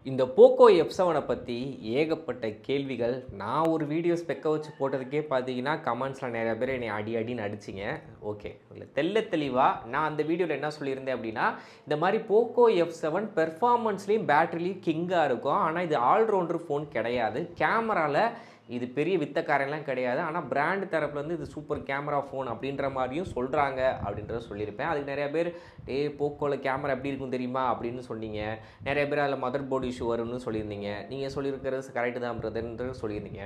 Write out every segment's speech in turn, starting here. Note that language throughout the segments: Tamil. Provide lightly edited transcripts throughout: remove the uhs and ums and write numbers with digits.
இந்த போக்கோ F7 பற்றி ஏகப்பட்ட கேள்விகள். நான் ஒரு வீடியோ ஸ்பெக்க வச்சு போட்டதுக்கே பார்த்தீங்கன்னா கமெண்ட்ஸில் நிறைய பேர் என்னை அடின்னு அடிச்சிங்க. ஓகே, இல்லை தெளிவாக நான் அந்த வீடியோவில் என்ன சொல்லியிருந்தேன் அப்படின்னா, இந்த மாதிரி போக்கோ F7 பெர்ஃபார்மன்ஸ்லேயும் பேட்டரிலையும் கிங்காக இருக்கும். ஆனால் இது ஆல்ரவுண்டர் ஃபோன் கிடையாது. கேமராவில் இது பெரிய வித்தக்காரெல்லாம் கிடையாது. ஆனால் பிராண்ட் தரப்புலேருந்து இது சூப்பர் கேமரா ஃபோன் அப்படின்ற மாதிரியும் சொல்கிறாங்க அப்படின்றத சொல்லியிருப்பேன். அதுக்கு நிறைய பேர் போக்கோவில் கேமரா எப்படி இருக்கும் தெரியுமா அப்படின்னு சொன்னீங்க. நிறைய பேர் அதில் மதர் போர்டு இஷ்யூ வரும்னு சொல்லியிருந்தீங்க. நீங்கள் சொல்லியிருக்கிறது கரெக்டு தான் பிரதர்ன்றது சொல்லியிருந்தீங்க.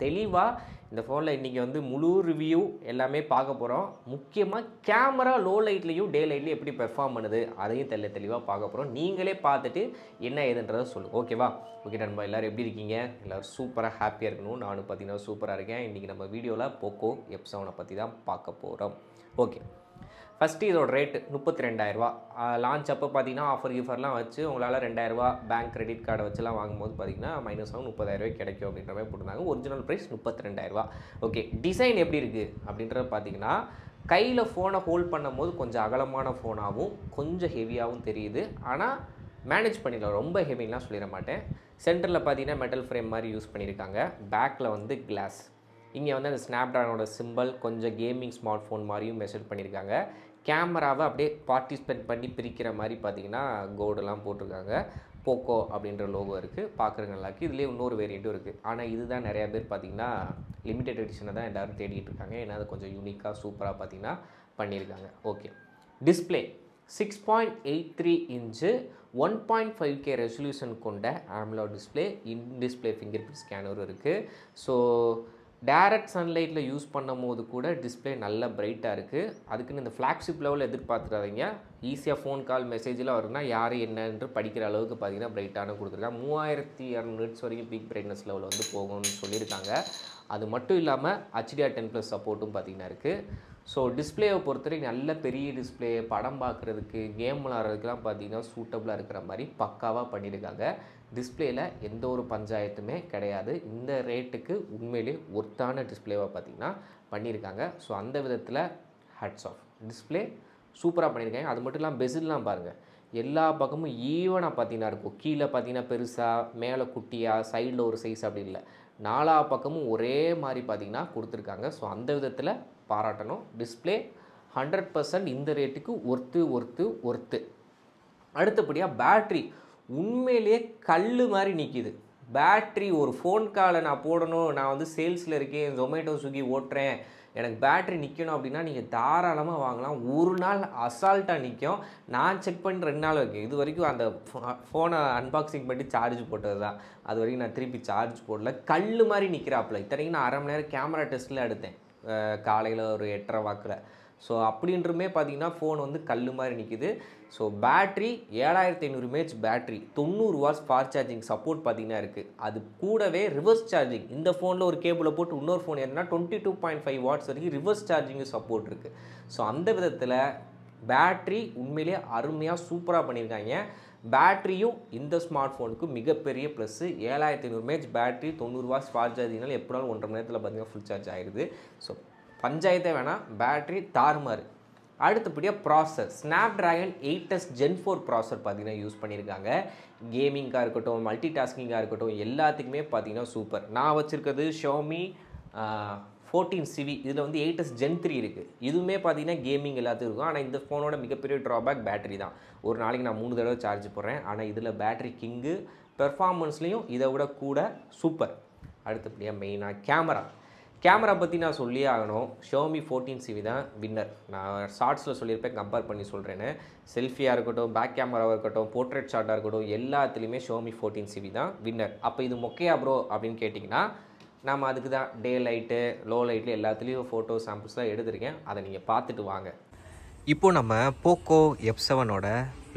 தெளிவாக இந்த ஃபோனில் இன்றைக்கி முழு ரிவ்யூ எல்லாமே பார்க்க போகிறோம். முக்கியமாக கேமரா லோ லைட்லேயும் டே லைட்லேயும் எப்படி பெர்ஃபார்ம் பண்ணுது அதையும் தெளிவாக பார்க்க போகிறோம். நீங்களே பார்த்துட்டு என்ன ஏதுன்றதை சொல்லுங்கள். ஓகேவா? ஓகே நண்பா, எல்லோரும் எப்படி இருக்கீங்க? எல்லோரும் சூப்பராக ஹாப்பியாக இருக்கணும். நானும் பார்த்தீங்கன்னா சூப்பராக இருக்கேன். இன்றைக்கி நம்ம வீடியோவில் போக்கோ F7 பற்றி தான் பார்க்க போகிறோம். ஓகே, ஃபஸ்ட்டு இதோட ரேட்டு 32,000. லான்ச் அப்போ பார்த்தீங்கன்னா ஆஃபர்லாம் வச்சு உங்களால் 2,000 பேங்க் கிரெடிட் கார்டை வச்சுலாம் வாங்கும்போது பார்த்தீங்கன்னா -30,000 கிடைக்கும் அப்படின்ற மாதிரி போட்டிருந்தாங்க. Original price 32,000. ஓகே, டிசைன் எப்படி இருக்குது அப்படின்றத பார்த்தீங்கன்னா கையில் ஃபோனை ஹோல்ட் பண்ணும் போது கொஞ்சம் அகலமான ஃபோனாகவும் கொஞ்சம் ஹெவியாகவும் தெரியுது. ஆனால் மேனேஜ் பண்ணிடலாம், ரொம்ப ஹெவிலாம் சொல்லிட மாட்டேன். சென்டரில் பார்த்தீங்கன்னா மெட்டல் ஃப்ரேம் மாதிரி யூஸ் பண்ணியிருக்காங்க. பேக்கில் கிளாஸ். இங்கே அந்த ஸ்னாப்ட்ராகனோட சிம்பிள் கொஞ்சம் கேமிங் ஸ்மார்ட் ஃபோன் மாதிரியும் மெஷர் பண்ணியிருக்காங்க. கேமராவை அப்படியே பார்ட்டிசிபேட் பண்ணி பிரிக்கிற மாதிரி பார்த்தீங்கன்னா கோல்டெல்லாம் போட்டிருக்காங்க. போக்கோ அப்படின்ற லோகோ இருக்குது, பார்க்குறதுக்கு நல்லா இருக்குது. இதுலேயே இன்னொரு வேரியண்ட்டும் இருக்குது. ஆனால் இதுதான் நிறையா பேர் பார்த்திங்கன்னா லிமிடெட் எடிஷனை தான் எல்லோரும் தேடிட்டு இருக்காங்க. ஏன்னா அது கொஞ்சம் யூனிக்காக சூப்பராக பார்த்திங்கன்னா பண்ணியிருக்காங்க. Okay, display 6.83 inch 1.5K resolution கொண்ட AMOLED display. In display fingerprint ஸ்கேனரும் இருக்குது. ஸோ டைரக்ட் சன்லைட்டில் யூஸ் பண்ணும் போது கூட டிஸ்பிளே நல்ல பிரைட்டாக இருக்குது. அதுக்குன்னு இந்த ஃப்ளாக்ஷிப் லெவலில் எதிர்பார்த்துறாதீங்க. ஈஸியாக ஃபோன் கால் மெசேஜெலாம் வரும்னா யார் என்னன்று படிக்கிற அளவுக்கு பார்த்தீங்கன்னா பிரைட்டான கொடுத்துருக்காங்க. 3200 நிட்ஸ் வரைக்கும் பீக் பிரைட்னஸ் லெவலில் போகும்னு சொல்லியிருக்காங்க. அது மட்டும் இல்லாமல் HDR10+ சப்போர்ட்டும் பார்த்திங்கன்னா இருக்குது. ஸோ டிஸ்பிளேவை பொறுத்தவரைக்கும் நல்ல பெரிய டிஸ்பிளே, படம் பார்க்குறதுக்கு கேம் விளாட்றதுக்கெலாம் பார்த்திங்கன்னா சூட்டபுளாக இருக்கிற மாதிரி பக்காவாக பண்ணியிருக்காங்க. டிஸ்பிளேயில் எந்த ஒரு பஞ்சாயத்துமே கிடையாது. இந்த ரேட்டுக்கு உண்மையிலே ஒர்த்தான டிஸ்பிளேவாக பார்த்திங்கன்னா பண்ணியிருக்காங்க. ஸோ அந்த விதத்தில் ஹேட்ஸ் ஆஃப். டிஸ்பிளே சூப்பராக பண்ணியிருக்காங்க. அது மட்டும் இல்லாமல் பெசில்லாம் பாருங்கள், எல்லா பக்கமும் ஈவனாக பார்த்திங்கன்னா இருக்கும். கீழே பார்த்திங்கன்னா பெருசாக, மேலே குட்டியாக, சைடில் ஒரு சைஸ் அப்படி இல்லை, நாலா பக்கமும் ஒரே மாதிரி பார்த்திங்கன்னா கொடுத்துருக்காங்க. ஸோ அந்த விதத்தில் பாராட்டணும். டிஸ்பிளே 100% இந்த ரேட்டுக்கு ஒர்த்து. அடுத்தபடியாக பேட்ரி உண்மையிலேயே கல் மாதிரி நிற்கிது. பேட்ரி ஒரு ஃபோன் காலை நான் போடணும், நான் சேல்ஸில் இருக்கேன், ஜொமேட்டோ ஸ்விக்கி ஓட்டுறேன், எனக்கு பேட்ரி நிற்கணும் அப்படின்னா நீங்கள் தாராளமாக வாங்கலாம். ஒரு நாள் அசால்ட்டாக நிற்கும். நான் செக் பண்ணி 2 நாள் இருக்குது. இது வரைக்கும் அந்த ஃபோனை அன்பாக்சிங் பண்ணி சார்ஜ் போட்டது தான். அது வரைக்கும் நான் திருப்பி சார்ஜ் போடல. கல் மாதிரி நிற்கிறாப்புல. இத்தனைக்கும் நான் 1/2 மணி நேரம் கேமரா டெஸ்ட்டில் எடுத்தேன், காலையில் ஒரு 8:30 வாக்கில். ஸோ அப்படின்றமே பார்த்தீங்கன்னா ஃபோன் கல் மாதிரி நிற்கிது. So battery 7500 mAh battery, 90 watts fast charging support பார்த்திங்கன்னா இருக்குது. அது கூடவே ரிவர்ஸ் சார்ஜிங். இந்த ஃபோனில் ஒரு கேபிளை போட்டு இன்னொரு ஃபோன் ஏறினா 22.5 வாட்ஸ் வரைக்கும் ரிவர்ஸ் சார்ஜிங்கு சப்போர்ட் இருக்குது. ஸோ அந்த விதத்தில் பேட்ரி உண்மையிலே அருமையாக சூப்பராக பண்ணியிருக்காங்க. பேட்ரியும் இந்த ஸ்மார்ட் ஃபோனுக்கு மிகப்பெரிய plus. 7500 mAh battery, 90 watts fast சார்ஜிங்னால எப்படினாலும் 1.5 மணி நேரத்தில் பார்த்திங்கன்னா ஃபுல் சார்ஜ் ஆகிடுது. ஸோ பஞ்சாயத்தே வேணாம், பேட்ரி தாறுமாறு. அடுத்தபடியாக processor Snapdragon 8S Gen 4 processor பார்த்திங்கன்னா யூஸ் பண்ணியிருக்காங்க. கேமிங்காக இருக்கட்டும், மல்டி டாஸ்கிங்காக இருக்கட்டும், எல்லாத்துக்குமே பார்த்திங்கன்னா சூப்பர். நான் வச்சுருக்கிறது Xiaomi 14CV. இதில் 8S Gen 3 இருக்குது. இதுவுமே பார்த்திங்கன்னா கேமிங் எல்லாத்துக்கும் இருக்கும். ஆனால் இந்த ஃபோனோட மிகப்பெரிய ட்ராபேக் பேட்டரி தான். ஒரு நாளைக்கு நான் 3 தடவை சார்ஜ் போடுறேன். ஆனால் இதில் பேட்டரி கிங்கு, பெர்ஃபார்மன்ஸ்லேயும் இதை விட கூட சூப்பர். அடுத்தபடியாக மெயினாக கேமரா பற்றி நான் சொல்லியே ஆகணும். Xiaomi 14CV தான் வின்னர். நான் ஷார்ட்ஸில் சொல்லியிருப்பேன், கம்பேர் பண்ணி சொல்கிறேன்னு. செல்ஃபியாக இருக்கட்டும், பேக் கேமராவாக இருக்கட்டும், போர்ட்ரேட் ஷாட்டாக இருக்கட்டும், எல்லாத்துலேயுமே Xiaomi 14CV தான் வின்னர். அப்போ இது மொக்கையா ப்ரோ அப்படின்னு கேட்டிங்கன்னா, நம்ம அதுக்கு தான் டே லைட்டு, லோ லைட்டில் எல்லாத்துலேயும் ஃபோட்டோ சாம்பிள்ஸ் தான் எடுத்திருக்கேன். அதை நீங்கள் பார்த்துட்டு வாங்க. இப்போது நம்ம போக்கோ F7ஓட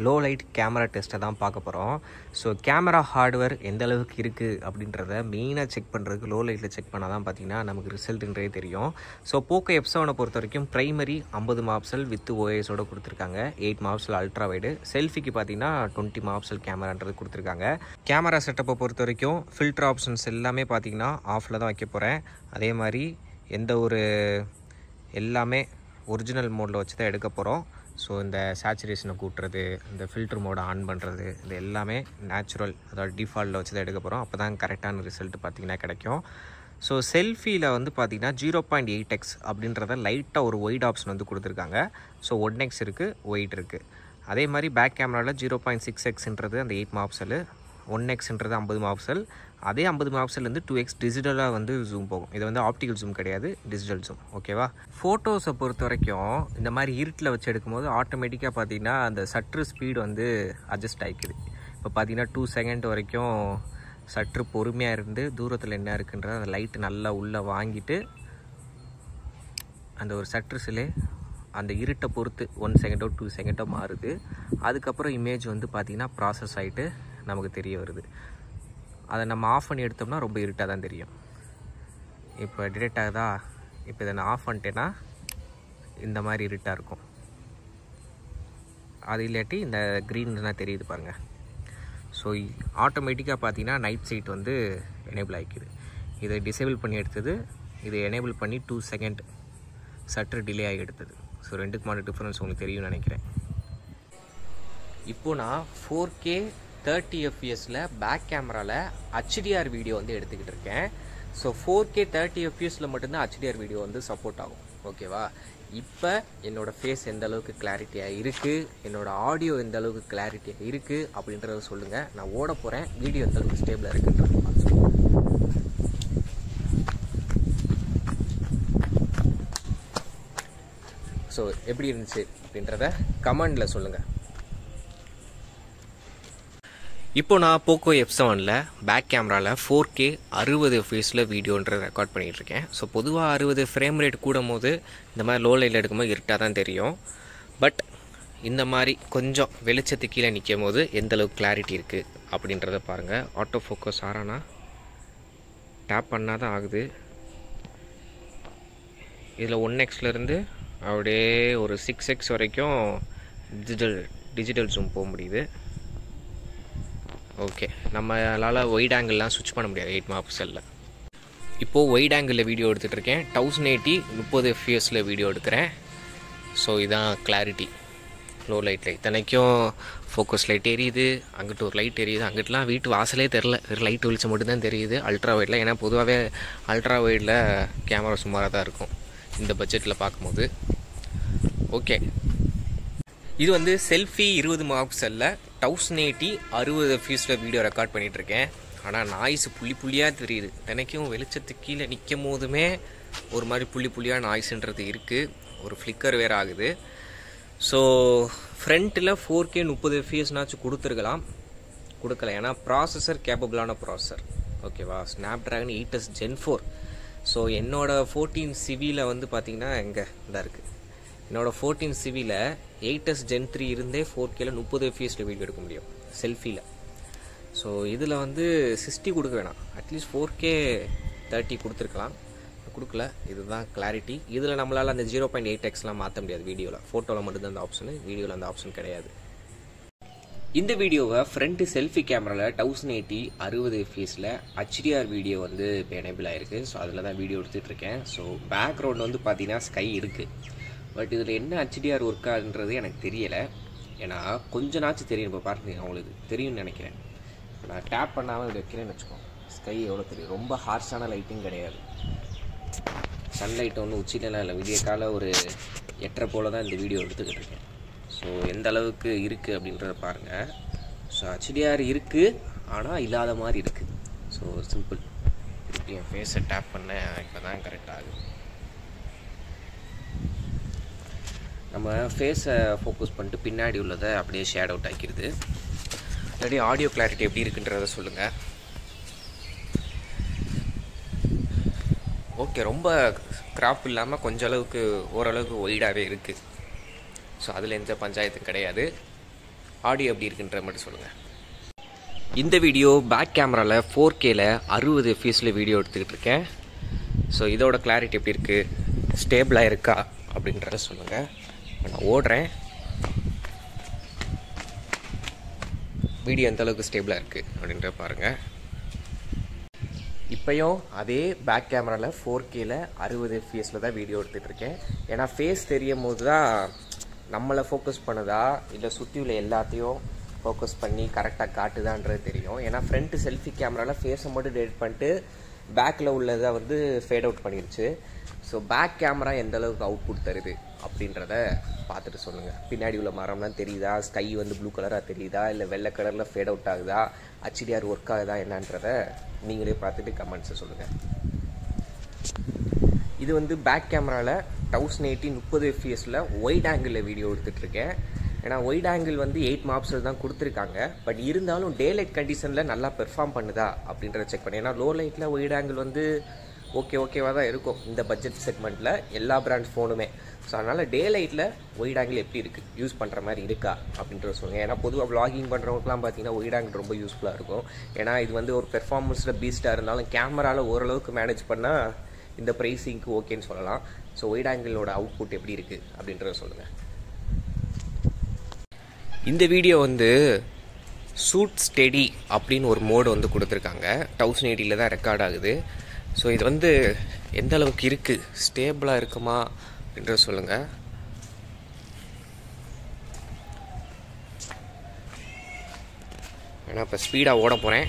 லோ லைட் கேமரா டெஸ்ட்டை தான் பார்க்க போகிறோம். ஸோ கேமரா ஹார்ட்வேர் எந்த அளவுக்கு இருக்குது அப்படின்றத மெயினாக செக் பண்ணுறதுக்கு லோ லைட்டில் செக் பண்ணால் தான் பார்த்திங்கன்னா நமக்கு ரிசல்ட்டுன்றே தெரியும். ஸோ போக்கோ F7 பொறுத்த வரைக்கும் ப்ரைமரி 50 மெகாபிக்சல் வித் OISோடு கொடுத்துருக்காங்க. 8 மெகாபிக்சல் அல்ட்ரா வைடு. செல்ஃபிக்கு பார்த்திங்கன்னா 20 மெகாபிக்சல் கேமரான்றது கொடுத்துருக்காங்க. கேமரா செட்டப்பை பொறுத்த வரைக்கும் ஃபில்டர் ஆப்ஷன்ஸ் எல்லாமே பார்த்திங்கன்னா ஆஃபில் தான் வைக்க போகிறேன். அதே மாதிரி எல்லாமே ஒரிஜினல் மோடில் வச்சு தான் எடுக்க போகிறோம். ஸோ இந்த சேச்சுரேஷனை கூட்டுறது, இந்த ஃபில்டர் மோடை ஆன் பண்ணுறது, இது எல்லாமே நேச்சுரல், அதாவது டிஃபால்ட்டில் வச்சு தான் எடுக்க போகிறோம். அப்போ தான் கரெக்டான ரிசல்ட் பார்த்திங்கன்னா கிடைக்கும். ஸோ செல்ஃபியில் வந்து பார்த்திங்கன்னா 0.8x அப்படின்றத லைட்டாக ஒரு ஒயிட் ஆப்ஷன் வந்து கொடுத்துருக்காங்க. ஸோ 1x இருக்குது, ஒயிட் இருக்குது. அதே மாதிரி பேக் கேமராவில் 0.6xன்றது அந்த 8 மெகாபிக்சல், 1xன்றது 50 மெகாபிக்சல். அதே 50 மெகாபிக்சல்லேருந்து 2x டிஜிட்டலாக வந்து ஜூம் போகும். இது வந்து ஆப்டிக்கல் ஜூம் கிடையாது, டிஜிட்டல் ஜூம். ஓகேவா? ஃபோட்டோஸை பொறுத்த வரைக்கும் இந்த மாதிரி இருட்டில் வச்சு எடுக்கும்போது ஆட்டோமேட்டிக்காக பார்த்திங்கன்னா அந்த சற்று ஸ்பீடு வந்து அட்ஜஸ்ட் ஆகிக்குது. இப்போ பார்த்திங்கன்னா 2 செகண்ட் வரைக்கும் சற்று பொறுமையாக இருந்து தூரத்தில் என்ன இருக்குன்ற அந்த லைட்டு நல்லா உள்ளே வாங்கிட்டு அந்த ஒரு சற்று சிலே அந்த இருட்டை பொறுத்து 1 செகண்டோ 2 செகண்டோ மாறுது. அதுக்கப்புறம் இமேஜ் வந்து பார்த்திங்கன்னா ப்ராசஸ் ஆகிட்டு நமக்கு தெரிய வருது. அதை நம்ம ஆஃப் பண்ணி எடுத்தோம்னா ரொம்ப இருட்டாக தான் தெரியும். இப்போ டிடெக்ட் ஆகுதா? இப்போ இதை நான் ஆஃப் பண்ணிட்டேன்னா இந்த மாதிரி இருட்டாக இருக்கும். அது இல்லாட்டி இந்த க்ரீன்லாம் தெரியுது பாருங்கள். ஸோ ஆட்டோமேட்டிக்காக பார்த்தீங்கன்னா நைட் சைட் வந்து எனேபிள் ஆகிக்குது. இதை டிசேபிள் பண்ணி எடுத்தது, இதை எனேபிள் பண்ணி 2 செகண்ட் சற்று டிலே ஆகி எடுத்தது. ஸோ ரெண்டுக்குமான டிஃப்ரென்ஸ் உங்களுக்கு தெரியும்னு நினைக்கிறேன். இப்போது நான் 4K 30 fps பேக் கேமராவில் HDR வீடியோ வந்து எடுத்துக்கிட்டு இருக்கேன். ஸோ 4K 30 fps மட்டும்தான் HDR வீடியோ வந்து சப்போர்ட் ஆகும். ஓகேவா? இப்போ என்னோடய ஃபேஸ் எந்த அளவுக்கு கிளாரிட்டியாக இருக்குது, என்னோடய ஆடியோ எந்த அளவுக்கு கிளாரிட்டியாக இருக்குது அப்படின்றத சொல்லுங்கள். நான் ஓட போகிறேன், வீடியோ எந்த அளவுக்கு ஸ்டேபிளாக இருக்குன்றது பார்த்து. ஸோ எப்படி இருந்துச்சு அப்படின்றத கமெண்டில் சொல்லுங்கள். இப்போ நான் போக்கோ F7 பேக் கேமராவில் 4K 60 fps வீடியோன்ற ரெக்கார்ட் பண்ணிகிட்ருக்கேன். ஸோ பொதுவாக 60 ஃப்ரேம் ரேட் கூடும் போது இந்த மாதிரி லோ லைட்டில் எடுக்கும்போது இருட்டாக தான் தெரியும். பட் இந்த மாதிரி கொஞ்சம் வெளிச்சத்து கீழே நிற்கும் போது எந்தளவுக்கு கிளாரிட்டி இருக்குது அப்படின்றத பாருங்கள். ஆட்டோ ஃபோக்கஸ் ஆறானா டேப் பண்ணால் தான் ஆகுது. இதில் 1xலேருந்து அப்படியே ஒரு 6x வரைக்கும் டிஜிட்டல் ஜூம் போக முடியுது. ஓகே, நம்மளால் ஒயிட் ஆங்கிள்லாம் ஸ்விட்ச் பண்ண முடியாது 8 மெகாபிக்சலில். இப்போது ஒயிட் ஆங்கிளில் வீடியோ எடுத்துகிட்டு இருக்கேன். 1080 30 fps வீடியோ எடுக்கிறேன். ஸோ இதுதான் கிளாரிட்டி லோ லைட்டில். இத்தனைக்கும் ஃபோக்கஸ் லைட் எரியுது, அங்கிட்டு ஒரு லைட் எரியுது, அங்கிட்டலாம் வீட்டு வாசலே தெரில, வெறும் லைட் வெளிச்சம் மட்டும்தான் தெரியுது அல்ட்ரா வைடில். ஏன்னா பொதுவாகவே அல்ட்ரா வைடில் கேமரா சுமாராக தான் இருக்கும் இந்த பட்ஜெட்டில் பார்க்கும்போது. ஓகே, இது வந்து செல்ஃபி 20 மெகாபிக்சலில் 1080 60 fps வீடியோ ரெக்கார்ட் பண்ணிகிட்ருக்கேன். ஆனால் நாய்ஸ் புள்ளியாக தெரியுது. தினைக்கும் வெளிச்சத்துக்கு கீழே நிற்கும் போதுமே ஒரு மாதிரி புள்ளியாக நாய்ஸுன்றது இருக்குது. ஒரு ஃப்ளிக்கர் வேறு ஆகுது. ஸோ ஃப்ரண்ட்டில் 4K 30 fps கொடுத்துருக்கலாம், கொடுக்கல. ஏன்னா ப்ராசஸர் கேப்பபிளான ப்ராசஸர். ஓகேவா? Snapdragon 8s Gen 4. ஸோ என்னோடய 14 சிவியில் வந்து பார்த்திங்கன்னா எங்கே தான் இருக்குது. என்னோடய 14 சிவியில் 8s Gen 3 இருந்தே 4K 30 fps வீடியோ எடுக்க முடியும் செல்ஃபியில். ஸோ இதில் வந்து 60 கொடுக்க வேணாம், அட்லீஸ்ட் 4K 30 கொடுத்துருக்கலாம், கொடுக்கல. இதுதான் கிளாரிட்டி. இதில் நம்மளால் அந்த 0.8xலாம் மாற்ற முடியாது வீடியோவில். ஃபோட்டோவில் மட்டும்தான் அந்த ஆப்ஷனு, வீடியோவில் அந்த ஆப்ஷன் கிடையாது. இந்த வீடியோவை ஃப்ரண்ட் செல்ஃபி கேமராவில் 1080 60 fps HDR வீடியோ வந்து இப்போ எனேபிள் ஆகிருக்கு. ஸோ அதில் தான் வீடியோ எடுத்துகிட்ருக்கேன். ஸோ பேக்ரவுண்ட் வந்து பார்த்தீங்கன்னா ஸ்கை இருக்குது. பட் இதில் என்ன HDR ஒர்க்காகுன்றது எனக்கு தெரியலை. ஏன்னா கொஞ்ச நாச்சும் தெரியும். இப்போ பாருங்க, அவங்களுக்கு தெரியும்னு நினைக்கிறேன். நான் டேப் பண்ணாமல் இதை வைக்கிறேன்னு வச்சுக்கோங்க, ஸ்கை எவ்வளோ தெரியும். ரொம்ப ஹார்ஷான லைட்டும் கிடையாது, சன்லைட் ஒன்று உச்சிலலாம் இல்லை. விடிய காலை ஒரு 8:30 போல் தான் இந்த வீடியோ எடுத்துக்கிட்டு இருக்கேன். ஸோ எந்த அளவுக்கு இருக்குது அப்படின்றத பாருங்கள். ஸோ HDR இருக்குது, ஆனால் இல்லாத மாதிரி இருக்குது. So simple. திருப்பி என் ஃபேஸை டேப் பண்ண இப்போ தான் கரெக்ட் ஆகுது. நம்ம ஃபேஸை ஃபோக்கஸ் பண்ணிட்டு பின்னாடி உள்ளதை அப்படியே ஷேட் அவுட் ஆக்கிடுது. இல்லாட்டி ஆடியோ கிளாரிட்டி எப்படி இருக்குன்றத சொல்லுங்கள். ஓகே, ரொம்ப கிராப் இல்லாமல் கொஞ்சம் அளவுக்கு ஓரளவுக்கு ஒய்டாகவே இருக்குது. ஸோ அதில் எந்த பஞ்சாயத்தும் கிடையாது. ஆடியோ எப்படி இருக்குன்ற மட்டும் சொல்லுங்கள். இந்த வீடியோ பேக் கேமராவில் 4K 60 fps வீடியோ எடுத்துக்கிட்டு இருக்கேன். ஸோ இதோட கிளாரிட்டி எப்படி இருக்குது, ஸ்டேபிளாக இருக்கா அப்படின்றத சொல்லுங்கள். நான் ஓடுறேன், வீடியோ எந்த அளவுக்கு ஸ்டேபிளாக இருக்குது அப்படின்ற பாருங்கள். இப்போயும் அதே பேக் கேமராவில் 4K 60 fps தான் வீடியோ எடுத்துகிட்டு இருக்கேன். ஏன்னா ஃபேஸ் தெரியும் போது தான் நம்மளை ஃபோக்கஸ் பண்ணுதா இல்லை சுற்றி உள்ள எல்லாத்தையும் ஃபோக்கஸ் பண்ணி கரெக்டாக காட்டுதான்றது தெரியும். ஏன்னா ஃப்ரண்ட்டு செல்ஃபி கேமராவில் ஃபேஸை மட்டும் டெலிட் பண்ணிட்டு பேக்கில் உள்ளதை வந்து ஃபேட் அவுட் பண்ணிடுச்சு. ஸோ பேக் கேமரா எந்த அளவுக்கு அவுட்புட் தருது அப்படின்றத பார்த்துட்டு சொல்லுங்கள். பின்னாடி உள்ள மரம்லாம் தெரியுதா, ஸ்கை வந்து ப்ளூ கலராக தெரியுதா, இல்லை வெள்ளை கலரில் ஃபேட் அவுட் ஆகுதா, HDR ஒர்க் ஆகுதா என்னன்றதை நீங்களே பார்த்துட்டு கமெண்ட்ஸை சொல்லுங்கள். இது வந்து பேக் கேமராவில் 1080 30 fps ஒயிட் ஆங்கிளில் வீடியோ எடுத்துகிட்ருக்கேன். ஏன்னா ஒயிட் ஆங்கிள் வந்து 8 மாப்ஸில் தான் கொடுத்துருக்காங்க. பட் இருந்தாலும் டே லைட் கண்டிஷனில் நல்லா பெர்ஃபார்ம் பண்ணுதா அப்படின்றத செக் பண்ணேன். ஏன்னா லோ லைட்டில் ஒயிட் ஆங்கிள் வந்து ஓகேவாக தான் இருக்கும் இந்த பட்ஜெட் செக்மெண்ட்டில் எல்லா பிராண்ட் ஃபோனுமே. ஸோ அதனால் டே லைட்டில் ஒயிட் ஆங்கிள் எப்படி இருக்குது, யூஸ் பண்ணுற மாதிரி இருக்கா அப்படின்றத சொல்லுங்கள். ஏன்னா பொதுவாக வ்ளாகிங் பண்ணுறவங்களுக்குலாம் பார்த்தீங்கன்னா ஒயிட் ஆங்கிள் ரொம்ப யூஸ்ஃபுல்லாக இருக்கும். ஏன்னா இது வந்து ஒரு பெர்ஃபார்மன்ஸில் பீஸ்ட்டாக இருந்தாலும் கேமராவில் ஓரளவுக்கு மேனேஜ் பண்ணால் இந்த ப்ரைஸிங்க்கு ஓகேன்னு சொல்லலாம். ஸோ ஒயிட் ஆங்கிளோட அவுட்புட் எப்படி இருக்குது அப்படின்றத சொல்லுங்கள். இந்த வீடியோ வந்து ஷூட் ஸ்டெடி அப்படின்னு ஒரு மோடு வந்து கொடுத்துருக்காங்க. 1080 தான் ரெக்கார்ட் ஆகுது. ஸோ இது வந்து எந்த அளவுக்கு இருக்குது, ஸ்டேபிளாக இருக்குமா அப்படின்றத சொல்லுங்கள். ஏன்னா இப்போ ஸ்பீடாக ஓட போகிறேன்.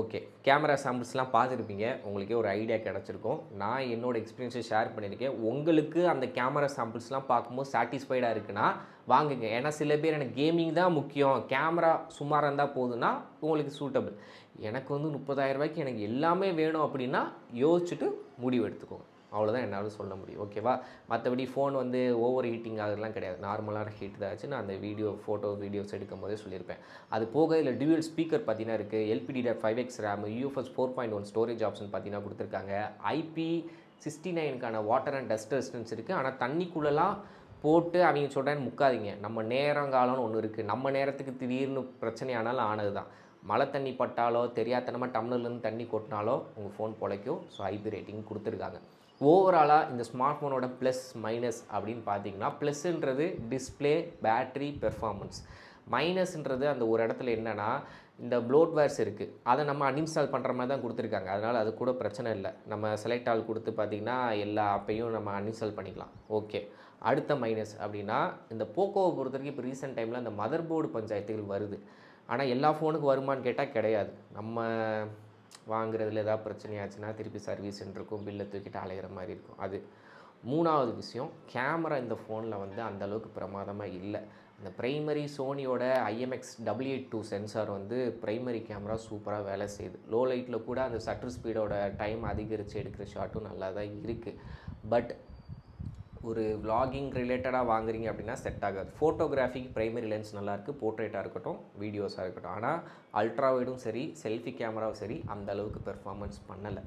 ஓகே, கேமரா சாம்பிள்ஸ்லாம் பார்த்துருப்பீங்க. உங்களுக்கே ஒரு ஐடியா கிடச்சிருக்கும். நான் என்னோடய எக்ஸ்பீரியன்ஸை ஷேர் பண்ணியிருக்கேன். உங்களுக்கு அந்த கேமரா சாம்பிள்ஸ்லாம் பார்க்கும்போது சாட்டிஸ்ஃபைடாக இருக்குன்னா வாங்குங்க. ஏன்னா சில பேர் எனக்கு கேமிங் தான் முக்கியம், கேமரா சுமாராக இருந்தால் போதுன்னா உங்களுக்கு சூட்டபிள். எனக்கு வந்து 30,000 ரூபாய்க்கு எனக்கு எல்லாமே வேணும் அப்படின்னா யோசிச்சுட்டு முடிவு எடுத்துக்கோங்க. அவ்வளோதான் என்னால் சொல்ல முடியும். ஓகேவா? மற்றபடி ஃபோன் வந்து ஓவர் ஹீட்டிங் ஆகுறதுலாம் கிடையாது. நார்மலான ஹீட் தான் ஆச்சு. நான் அந்த வீடியோஸ் எடுக்கும் போதே சொல்லியிருப்பேன். அது போக இதில் டியூவல் ஸ்பீக்கர் பார்த்தீங்கன்னா இருக்குது. LPDDR5X RAM, UFS 4.1 storage option பார்த்தீங்கன்னா கொடுத்துருக்காங்க. IP69க்கான வாட்டர் அண்ட் டஸ்ட் ரெசிஸ்டன்ஸ் இருக்குது. ஆனால் தண்ணிக்குள்ளெல்லாம் போட்டு அவங்க சொல்கிறேன்னு முக்காதீங்க. நம்ம நேரங்காலம்னு ஒன்று இருக்குது. நம்ம நேரத்துக்கு திடீர்னு பிரச்சனை ஆனாலும் ஆனது தான். மழை தண்ணி பட்டாலோ தெரியாதனமாக டம்ளர்லேருந்து தண்ணி கொட்டினாலோ உங்கள் ஃபோன் பொழைக்கும். ஸோ IP ரேட்டிங் கொடுத்துருக்காங்க. ஓவராலாக இந்த ஸ்மார்ட் ஃபோனோட ப்ளஸ் மைனஸ் அப்படின்னு பார்த்தீங்கன்னா, ப்ளஸ்ன்றது டிஸ்பிளே, பேட்ரி, பெர்ஃபார்மன்ஸ். மைனஸ்ன்றது அந்த ஒரு இடத்துல என்னென்னா, இந்த ப்ளோட்வேர்ஸ் இருக்குது. அதை நம்ம அன்இன்ஸ்டால் பண்ணுற மாதிரி தான் கொடுத்துருக்காங்க. அதனால் அது கூட பிரச்சனை இல்லை. நம்ம செலக்ட் ஆல் கொடுத்து பார்த்திங்கன்னா எல்லா ஆப்பையும் நம்ம அன்இன்ஸ்டால் பண்ணிக்கலாம். ஓகே. அடுத்த மைனஸ் அப்படின்னா, இந்த போக்கோவை பொறுத்த வரைக்கும் இப்போ ரீசெண்ட் டைமில் இந்த மதர் போர்டு பஞ்சாயத்துகள் வருது. ஆனால் எல்லா ஃபோனுக்கும் வருமானு கேட்டால் கிடையாது. நம்ம வாங்குறதுல ஏதாவது பிரச்சனையாச்சுன்னா திருப்பி சர்வீஸ் இருக்கும், பில்லை தூக்கிட்டு அலைகிற மாதிரி இருக்கும். அது 3வது விஷயம், கேமரா இந்த ஃபோனில் வந்து அந்தளவுக்கு பிரமாதமாக இல்லை. அந்த ப்ரைமரி சோனியோட IMX882 சென்சார் வந்து ப்ரைமரி கேமரா சூப்பராக வேலை செய்யுது. லோ லைட்டில் கூட அந்த ஷட்டர் ஸ்பீடோட டைம் அதிகரித்து எடுக்கிற ஷாட்டும் நல்லா தான் இருக்குது. பட் ஒரு vlogging ரிலேட்டடாக வாங்குறீங்க அப்படின்னா செட் ஆகாது. ஃபோட்டோகிராஃபிக்கு ப்ரைமரி லென்ஸ் நல்லாயிருக்கு, போர்ட்ரேட்டாக இருக்கட்டும், வீடியோஸாக இருக்கட்டும். ஆனால் அல்ட்ரா வைடும் சரி, செல்ஃபி கேமராவும் சரி அந்த அளவுக்கு பெர்ஃபார்மன்ஸ் பண்ணலை.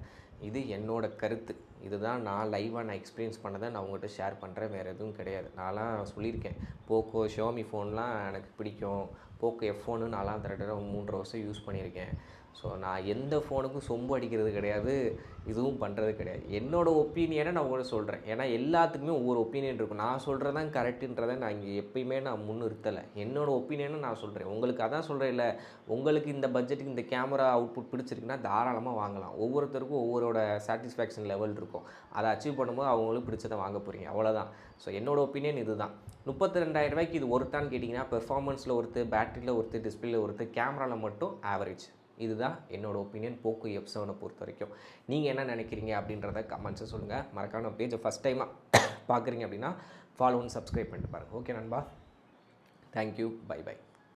இது என்னோட கருத்து. இதுதான் நான் லைவாக எக்ஸ்பீரியன்ஸ் பண்ணதை நான் உங்கள்கிட்ட ஷேர் பண்ணுறேன். வேறு எதுவும் கிடையாது. நான்லாம் சொல்லியிருக்கேன், போக்கோ ஷியோமி ஃபோன்லாம் எனக்கு பிடிக்கும். போக்கோ F1 நான்லாம் தடவை 3 வருஷம் யூஸ் பண்ணியிருக்கேன். ஸோ நான் எந்த ஃபோனுக்கும் சொம்பு அடிக்கிறது கிடையாது, இதுவும் பண்ணுறது கிடையாது. என்னோடய ஒப்பீனியனை நான் உங்களுக்கு சொல்கிறேன். ஏன்னா எல்லாத்துக்குமே ஒவ்வொரு ஒப்பீனியன் இருக்கும். நான் சொல்கிறது தான் கரெக்டுன்றதை நான் இங்கே எப்பயுமே நான் முன்னிறுத்தலை. என்னோடய ஒப்பீனியனை நான் சொல்கிறேன். உங்களுக்கு அதான் சொல்கிறேன் இல்லை, உங்களுக்கு இந்த பட்ஜெட்டுக்கு இந்த கேமரா அவுட்புட் பிடிச்சிருக்குன்னா தாராளமாக வாங்கலாம். ஒவ்வொருத்தருக்கும் ஒவ்வொருவோட சாட்டிஸ்ஃபேக்ஷன் லெவல் இருக்கும். அதை அச்சீவ் பண்ணும்போது அவங்களுக்கு பிடிச்சதை வாங்க போகிறீங்க, அவ்வளோதான். ஸோ என்னோடய ஒப்பீனியன் இது தான். 32,000 ரூபாய்க்கு இது ஒருத்தான்னு கேட்டிங்கன்னா, பெர்ஃபார்மன்ஸில் ஒருத்து, பேட்டரியில் ஒருத்து, டிஸ்பிளேல ஒருத்து, கேமராவில் மட்டும் ஆவரேஜ். இதுதான் என்னோடய ஒப்பீனியன் போக்கோ F7 பொறுத்த வரைக்கும். நீங்கள் என்ன நினைக்கிறீங்க அப்படின்றத கமெண்ட்ஸை சொல்லுங்கள். மறக்காம பேஜை ஃபஸ்ட் டைமாக பார்க்குறீங்க அப்படின்னா ஃபாலோ அண்ட் சப்ஸ்கிரைப் பண்ணிட்டு பாருங்கள். ஓகே நண்பா, தேங்க்யூ, பை பை.